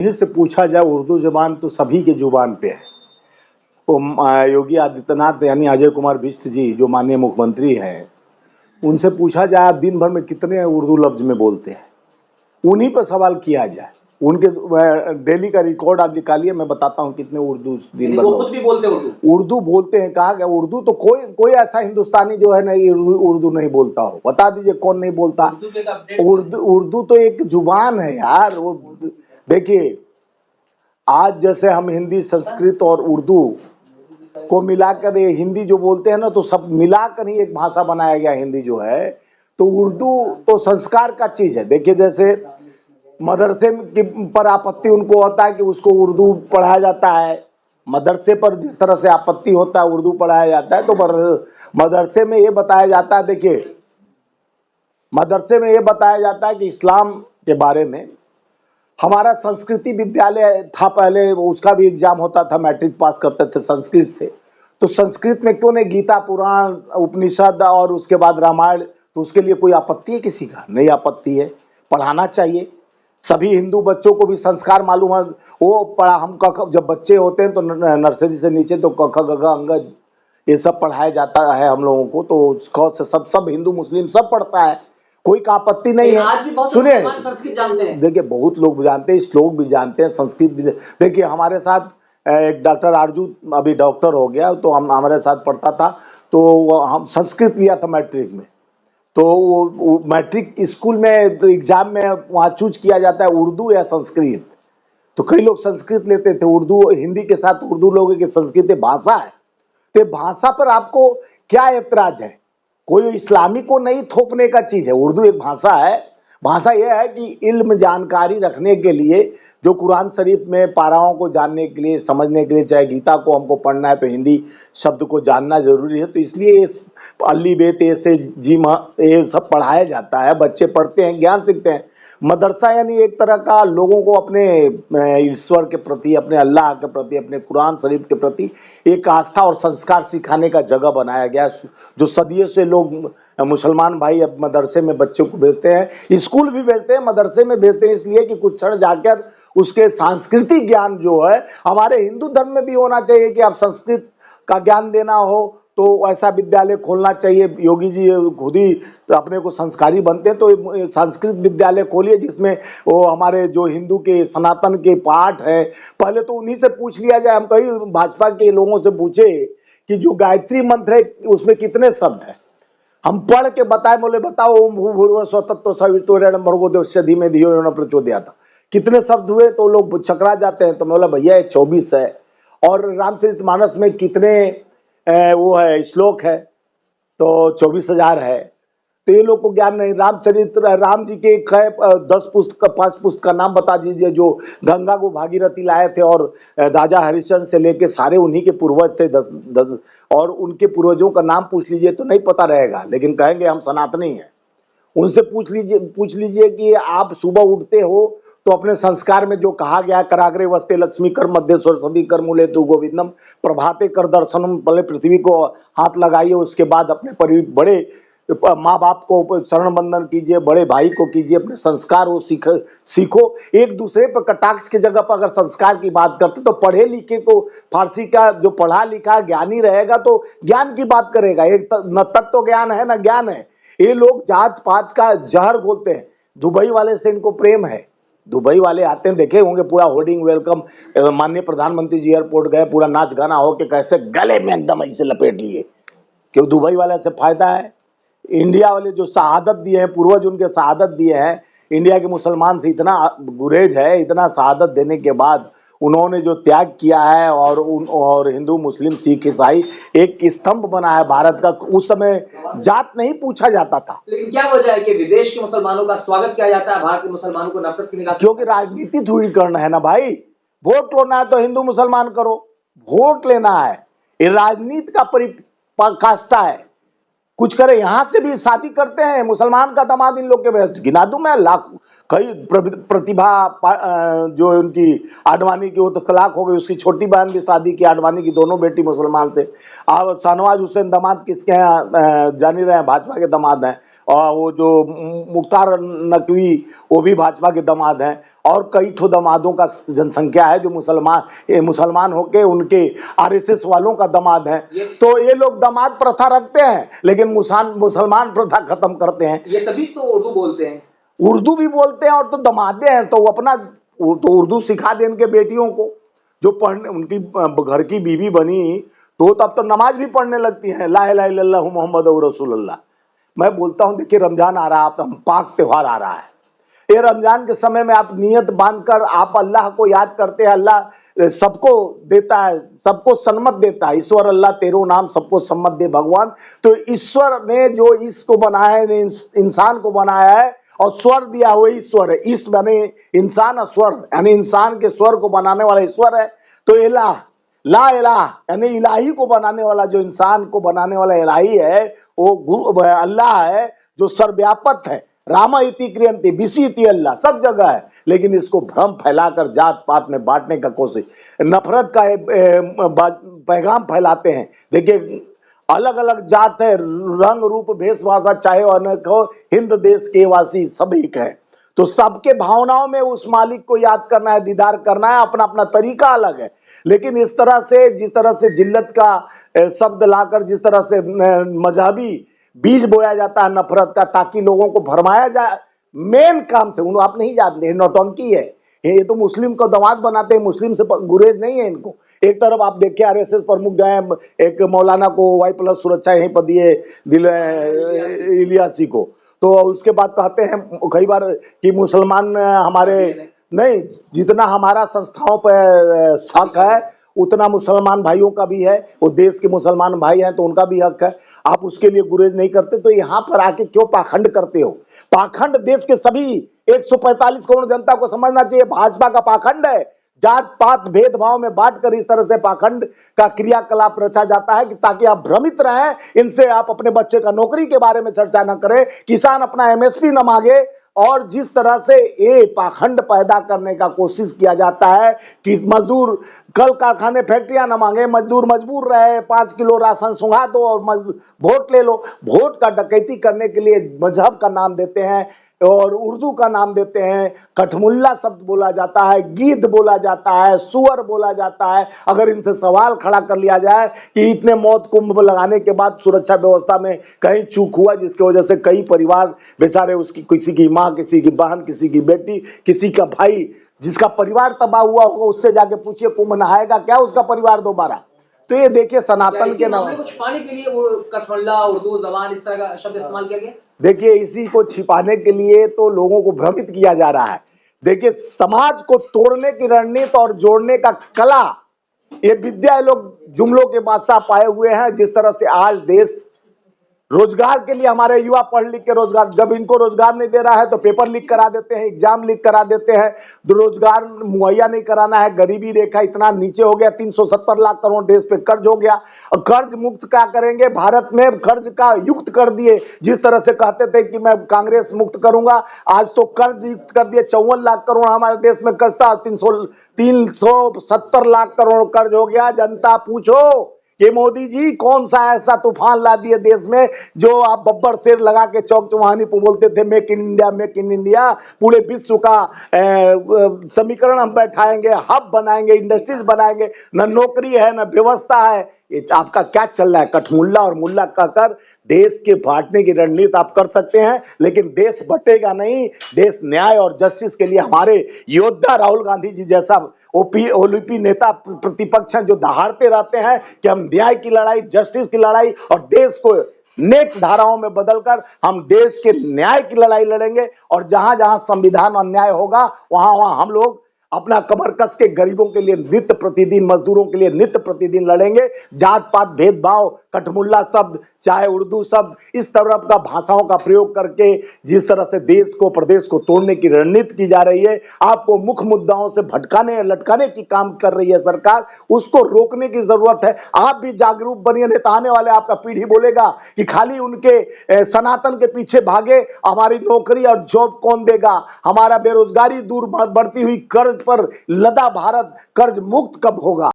कहीं से पूछा जाए उर्दू ज़बान तो सभी के ज़ुबान पे है। तो योगी आदित्यनाथ यानी अजय कुमार बिष्ट जी जो माननीय मुख्यमंत्री हैं, उनसे पूछा जाए आप दिन भर में कितने उर्दू लफ्ज़ में बोलते हैं? उन्हीं पर सवाल किया जाए। उनके डेली का रिकॉर्ड आप निकालिए, मैं बताता हूँ कितने उर्दू दिन भर में। वो खुद भी बोलते हैं उर्दू? उर्दू बोलते हैं, कहा गया उर्दू तो कोई ऐसा हिंदुस्तानी जो है नहीं उर्दू नहीं बोलता हो। बता दीजिए कौन नहीं बोलता? उर्दू तो एक जुबान है यार। वो देखिए, आज जैसे हम हिंदी, संस्कृत और उर्दू को मिलाकर ये हिंदी जो बोलते हैं ना, तो सब मिलाकर ही एक भाषा बनाया गया हिंदी जो है। तो उर्दू तो संस्कार का चीज है। देखिए, जैसे मदरसे की पर आपत्ति उनको होता है कि उसको उर्दू पढ़ाया जाता है। मदरसे पर जिस तरह से आपत्ति होता है उर्दू पढ़ाया जाता है, तो मदरसे में ये बताया जाता है, देखिए मदरसे में ये बताया जाता है कि इस्लाम के बारे में। हमारा संस्कृति विद्यालय था पहले, उसका भी एग्जाम होता था, मैट्रिक पास करते थे संस्कृत से। तो संस्कृत में क्यों नहीं गीता, पुराण, उपनिषद और उसके बाद रामायण? तो उसके लिए कोई आपत्ति है किसी का? नहीं आपत्ति है, पढ़ाना चाहिए। सभी हिंदू बच्चों को भी संस्कार मालूम है। वो पढ़ा हम जब बच्चे होते हैं तो नर्सरी से नीचे तो क ख ग घ अंग ये सब पढ़ाया जाता है हम लोगों को। तो क से सब हिंदू मुस्लिम सब पढ़ता है, कोई का आपत्ति नहीं है। सुनिए, संस्कृत जानते हैं। देखिए बहुत लोग जानते हैं, श्लोक भी जानते हैं, संस्कृत भी। देखिए हमारे साथ एक डॉक्टर आरजू अभी डॉक्टर हो गया, तो हम हमारे साथ पढ़ता था। तो हम संस्कृत लिया था मैट्रिक में। तो वो मैट्रिक स्कूल में एग्जाम में वहाँ चूज किया जाता है उर्दू या संस्कृत। तो कई लोग संस्कृत लेते थे, उर्दू हिंदी के साथ उर्दू लोगों की संस्कृत भाषा है। तो भाषा पर आपको क्या ऐतराज है? कोई इस्लामी को नहीं थोपने का चीज है। उर्दू एक भाषा है। भाषा यह है कि इल्म जानकारी रखने के लिए, जो कुरान शरीफ में पाराओं को जानने के लिए, समझने के लिए, चाहे गीता को हमको पढ़ना है तो हिंदी शब्द को जानना जरूरी है। तो इसलिए अली बेत ऐसे जीमा ये सब पढ़ाया जाता है, बच्चे पढ़ते हैं, ज्ञान सीखते हैं। मदरसा यानी एक तरह का लोगों को अपने ईश्वर के प्रति, अपने अल्लाह के प्रति, अपने कुरान शरीफ के प्रति एक आस्था और संस्कार सिखाने का जगह बनाया गया। जो सदियों से लोग मुसलमान भाई अब मदरसे में बच्चों को भेजते हैं, स्कूल भी भेजते हैं, मदरसे में भेजते हैं, इसलिए कि कुछ क्षण जाकर उसके सांस्कृतिक ज्ञान जो है, हमारे हिंदू धर्म में भी होना चाहिए कि आप संस्कृत का ज्ञान देना हो तो ऐसा विद्यालय खोलना चाहिए। योगी जी खुद ही अपने को संस्कारी बनते हैं, तो संस्कृत विद्यालय खोलिए जिसमें वो हमारे जो हिंदू के सनातन के पाठ है, पहले तो उन्हीं से पूछ लिया जाए। हम कई भाजपा के लोगों से पूछे कि जो गायत्री मंत्र है उसमें कितने शब्द है, हम पढ़ के बताए। बोले बताओ, ओम भूर्भुवः स्वः तत्सवितुर्वरेण्यं भर्गो देवस्य धीमहि धियो यो न प्रचोदयात्, कितने शब्द हुए? तो लोग चकरा जाते हैं। तो मैं बोला भैया 24 है। और रामचरितमानस में कितने वो है श्लोक है? तो 24,000 है। तो ये लोग को ज्ञान नहीं। रामचरित्र, राम जी के 10 पुस्तक, 5 पुस्तक का नाम बता दीजिए जो गंगा को भागीरथी लाए थे, और राजा हरिश्चंद्र से लेके सारे उन्हीं के पूर्वज थे। 10 और उनके पूर्वजों का नाम पूछ लीजिए तो नहीं पता रहेगा, लेकिन कहेंगे हम सनातनी हैं। उनसे पूछ लीजिए कि आप सुबह उठते हो तो अपने संस्कार में जो कहा गया, कराग्रे वस्ते लक्ष्मी कर मध्यस्वर सदी कर मूले तू गोविंदम, प्रभाते कर दर्शनम, पहले पृथ्वी को हाथ लगाइए, उसके बाद अपने बड़े माँ बाप को शरण बंदन कीजिए, बड़े भाई को कीजिए, अपने संस्कार वो सीखो। एक दूसरे पर कटाक्ष की जगह पर अगर संस्कार की बात करते तो पढ़े लिखे को, फारसी का जो पढ़ा लिखा ज्ञानी रहेगा तो ज्ञान की बात करेगा। एक न तत्व ज्ञान है न ज्ञान है। ये लोग जात पात का जहर घोलते हैं। दुबई वाले से इनको प्रेम है। दुबई वाले आते हैं, देखे होंगे पूरा होर्डिंग वेलकम, माननीय प्रधानमंत्री जी एयरपोर्ट गए, पूरा नाच गाना हो के कैसे गले में एकदम ऐसे लपेट लिए। क्यों? दुबई वाले से फायदा है। इंडिया वाले जो शहादत दिए हैं, पूर्वज उनके शहादत दिए हैं, इंडिया के मुसलमान से इतना गुरेज है, इतना शहादत देने के बाद उन्होंने जो त्याग किया है, और हिंदू मुस्लिम सिख ईसाई एक स्तंभ बना है भारत का। उस समय जात नहीं पूछा जाता था। लेकिन क्या वजह है कि विदेश के मुसलमानों का स्वागत किया जाता है, भारत के मुसलमानों को नफरत की निगाह? क्योंकि राजनीति थोड़ी करना है ना भाई। वोट लेना है तो हिंदू मुसलमान करो, वोट लेना है, ये राजनीति का परिकाष्ठा है। कुछ करे, यहाँ से भी शादी करते हैं मुसलमान का दामाद इन लोग के गिना दूं मैं लाख। कई प्रतिभा जो उनकी आडवाणी की, वो तो तलाक हो गई, उसकी छोटी बहन भी शादी की, आडवाणी की दोनों बेटी मुसलमान से। अब शाहनवाज हुसैन दामाद किसके हैं? जान ही रहे हैं, भाजपा के दामाद हैं। और वो जो मुख्तार नकवी वो भी भाजपा के दामाद हैं, और कई ठो दामादों का जनसंख्या है जो मुसलमान होके उनके आरएसएस वालों का दामाद है। तो ये लोग दामाद प्रथा रखते हैं लेकिन मुसलमान प्रथा खत्म करते हैं। ये सभी तो उर्दू बोलते हैं, उर्दू भी बोलते हैं और तो दमादे हैं, तो वो अपना तो उर्दू सिखा दे इनके बेटियों को, जो पढ़ने उनकी घर की बीवी बनी तो तब तो नमाज भी पढ़ने लगती हैं, ला इलाहा इल्लल्लाह मुहम्मद रसूलुल्लाह। मैं बोलता हूं देखिए रमजान आ रहा है, आप पाक त्योहार आ रहा है, ये रमजान के समय में आप नियत बांधकर आप अल्लाह को याद करते हैं। अल्लाह सबको देता है, सबको सन्मत देता है, ईश्वर अल्लाह तेरो नाम सबको सम्मत दे भगवान। तो ईश्वर ने जो इसको बनाया है, इंसान को बनाया है और स्वर दिया हुआ ईश्वर है, इस बने इंसान और स्वर यानी इंसान के स्वर को बनाने वाला ईश्वर है। तो इलाह ला इलाह यानी इलाही को बनाने वाला, जो इंसान को बनाने वाला इलाही है वो अल्लाह है जो सर्वव्यापक है। रामा इति क्रियंती बिसी इति अल्लाह, सब जगह है, लेकिन इसको भ्रम फैलाकर जात पात में बांटने का कोशिश, नफरत का पैगाम फैलाते हैं। देखिए अलग अलग जात है, रंग रूप भेषभाषा चाहे अनेक हो, हिंद देश के वासी सब एक है। तो सबके भावनाओं में उस मालिक को याद करना है, दीदार करना है, अपना अपना तरीका अलग है। लेकिन इस तरह से जिस तरह से जिल्लत का शब्द लाकर जिस तरह से मजहबी बीज बोया जाता है नफरत का, ताकि लोगों को भरमाया जाए, मेन काम से आप नहीं जानते, नौटंकी है ये। तो मुस्लिम को दामाद बनाते हैं, मुस्लिम से गुरेज नहीं है इनको। एक तरफ आप देखिए आरएसएस प्रमुख जो है, एक मौलाना को Y+ सुरक्षा यहीं पर दिए इलियासी को, तो उसके बाद कहते हैं कई बार कि मुसलमान हमारे नहीं, जितना हमारा संस्थाओं पर शक है उतना मुसलमान भाइयों का भी है, वो देश के मुसलमान भाई हैं तो उनका भी हक है, आप उसके लिए गुरेज नहीं करते। तो यहाँ पर आके क्यों पाखंड करते हो? पाखंड देश के सभी 145 करोड़ जनता को समझना चाहिए, भाजपा का पाखंड है। जात पात भेदभाव में बांटकर इस तरह से पाखंड का क्रियाकलाप रचा जाता है कि ताकि आप भ्रमित रहें, इनसे आप अपने बच्चे का नौकरी के बारे में चर्चा न करें, किसान अपना MSP न मांगे। और जिस तरह से ये पाखंड पैदा करने का कोशिश किया जाता है कि मजदूर कल कारखाने फैक्ट्रियां न मांगे, मजदूर मजबूर रहे, 5 किलो राशन सुंघा दो और वोट ले लो। वोट का डकैती करने के लिए मजहब का नाम देते हैं और उर्दू का नाम देते हैं, कठमुल्ला शब्द बोला जाता है, गिद्ध बोला जाता है, सुअर बोला जाता है। अगर इनसे सवाल खड़ा कर लिया जाए कि इतने मौत कुंभ लगाने के बाद सुरक्षा व्यवस्था में कहीं चूक हुआ जिसकी वजह से कई परिवार बेचारे, उसकी किसी की माँ, किसी की बहन, किसी की बेटी, किसी का भाई, जिसका परिवार तबाह हुआ होगा, उससे जाके पूछिए कुंभ नहाएगा क्या उसका परिवार दोबारा? तो ये देखिए सनातन के नाम कुछ पाने के लिए वो कठमुल्ला उर्दू जबान इस तरह का शब्द इस्तेमाल किया गया। देखिए इसी को छिपाने के लिए तो लोगों को भ्रमित किया जा रहा है। देखिए समाज को तोड़ने की रणनीति और जोड़ने का कला, ये विद्या लोग जुमलों के बादशाह पाए हुए हैं। जिस तरह से आज देश रोजगार के लिए हमारे युवा पढ़ लिख के रोजगार, जब इनको रोजगार नहीं दे रहा है तो पेपर लीक करा देते हैं, एग्जाम लीक करा देते हैं, रोजगार मुहैया नहीं कराना है। गरीबी रेखा इतना नीचे हो गया, 370 लाख करोड़ देश पे कर्ज हो गया। और कर्ज मुक्त क्या करेंगे? भारत में कर्ज का युक्त कर दिए। जिस तरह से कहते थे कि मैं कांग्रेस मुक्त करूंगा, आज तो कर्ज युक्त कर दिए। 54 लाख करोड़ हमारे देश में कर्ज था, 370 लाख करोड़ कर्ज हो गया। जनता पूछो कि मोदी जी कौन सा ऐसा तूफान ला दिए देश में, जो आप बब्बर शेर लगा के चौक चौहानी पे बोलते थे make in India, make in India, पूरे विश्व का समीकरण हम बैठाएंगे, हब बनाएंगे, इंडस्ट्रीज बनाएंगे। न नौकरी है, न व्यवस्था है। ये आपका क्या चल रहा है? कठमुल्ला और मुल्ला कहकर देश के बांटने की रणनीति आप कर सकते हैं, लेकिन देश बटेगा नहीं। देश न्याय और जस्टिस के लिए हमारे योद्धा राहुल गांधी जी जैसा ओलंपी नेता प्रतिपक्ष हैं जो दहाड़ते रहते हैं कि हम न्याय की लड़ाई, जस्टिस की लड़ाई और देश को नेक धाराओं में बदलकर हम देश के न्याय की लड़ाई लड़ेंगे। और जहां जहां संविधान अन्याय होगा वहां वहां हम लोग अपना कमर कस के गरीबों के लिए नित्य प्रतिदिन, मजदूरों के लिए नित्य प्रतिदिन लड़ेंगे। जात पात भेदभाव, कठमुल्ला शब्द, चाहे उर्दू शब्द, इस तरह का भाषाओं का प्रयोग करके जिस तरह से देश को, प्रदेश को तोड़ने की रणनीति की जा रही है, आपको मुख्य मुद्दाओं से भटकाने लटकाने की काम कर रही है सरकार, उसको रोकने की जरूरत है। आप भी जागरूक बनिए, नहीं तो आने वाले आपका पीढ़ी बोलेगा कि खाली उनके सनातन के पीछे भागे, हमारी नौकरी और जॉब कौन देगा, हमारा बेरोजगारी दूर, बढ़ती हुई कर्ज पर लदा भारत कर्ज मुक्त कब होगा।